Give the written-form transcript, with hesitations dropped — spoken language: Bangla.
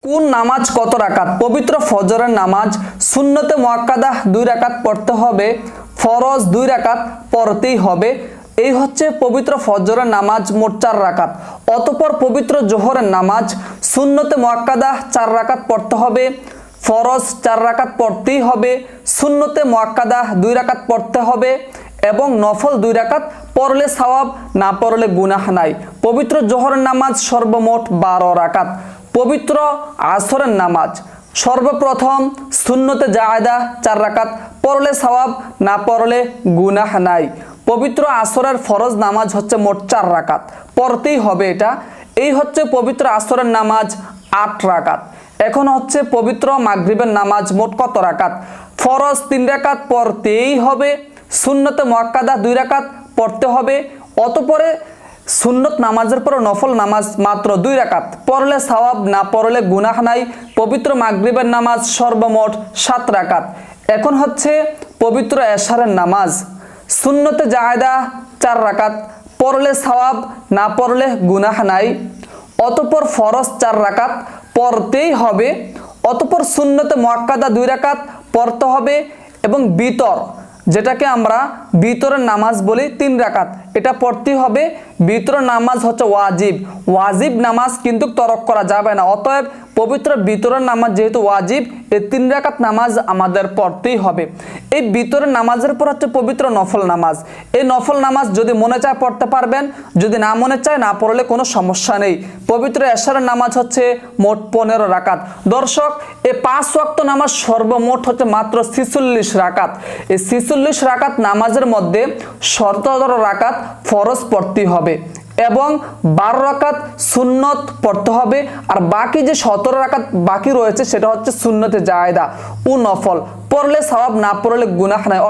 কোন নামাজ কত রাকাত? পবিত্র ফজরের নামাজ সুন্নতে মুআক্কাদা 2 রাকাত পড়তে হবে, ফরজ 2 রাকাত পড়তেই হবে। এই হচ্ছে পবিত্র ফজরের নামাজ, মোট 4 রাকাত। অতঃপর পবিত্র জোহরের নামাজ সুন্নতে মুআক্কাদা 4 রাকাত পড়তে হবে, ফরজ 4 রাকাত পড়তেই হবে, সুন্নতে মুআক্কাদা 2 রাকাত পড়তে হবে এবং নফল 2 রাকাত পড়লে সওয়াব, না পড়লে গুনাহ নাই। পবিত্র জোহরের নামাজ সর্বমোট 12 রাকাত। পবিত্র আসরের নামাজ সর্বপ্রথম সুন্নতে জায়েদা 4 রাকাত পড়লে সওয়াব, না পড়লে গুনাহ নাই। পবিত্র আসরের ফরজ নামাজ হচ্ছে মোট 4 রাকাত, পড়তেই হবে এটা। এই হচ্ছে পবিত্র আসরের নামাজ 8 রাকাত। এখন হচ্ছে পবিত্র মাগরিবের নামাজ মোট কত রাকাত? ফরজ 3 রাকাত পড়তেই হবে, সুন্নতে মুআক্কাদা 2 রাকাত পড়তে হবে। অতঃপরে সুন্নত নামাজের পর নফল নামাজ মাত্র 2 রাকাত পড়লে সওয়াব, না পড়লে গুনাহ নাই। পবিত্র মাগরিবের নামাজ সর্বমোট 7 রাকাত। এখন হচ্ছে পবিত্র এশারের নামাজ সুন্নতে জায়েদা 4 রাকাত পড়লে সওয়াব, না পড়লে গুনাহ নাই। অতঃপর ফরজ 4 রাকাত পড়তেই হবে। অতঃপর সুন্নতে মুআক্কাদা 2 রাকাত পড়তে হবে এবং বিতর, যেটাকে আমরা বিতরের নামাজ বলি, 3 রাকাত এটা পড়তেই হবে। বিতরের নামাজ হচ্ছে ওয়াজিব, ওয়াজিব নামাজ কিন্তু তরক করা যাবে না। অতএব পবিত্র বিতরের নামাজ যেহেতু ওয়াজিব, এই 3 রাকাত নামাজ আমাদের পড়তেই হবে। এই বিতরের নামাজের পর হচ্ছে পবিত্র নফল নামাজ। এই নফল নামাজ যদি মনে চায় পড়তে পারবেন, যদি না মনে চায় না পড়লে কোনো সমস্যা নেই। পবিত্র এশারের নামাজ হচ্ছে মোট 15 রাকাত। দর্শক, এই 5 ওয়াক্ত নামাজ সর্বমোট হচ্ছে মাত্র 46 রাকাত। এই 46 রাকাত নামাজের মধ্যে 17 রাকাত ফরজ পড়তে হবে এবং 12 রাকাত সুন্নত পড়তে হবে। আর বাকি যে 17 রাকাত বাকি রয়েছে সেটা হচ্ছে সুন্নতে জায়েদা ও নফল, পড়লে সওয়াব, না পড়লে গুনাহ নাই।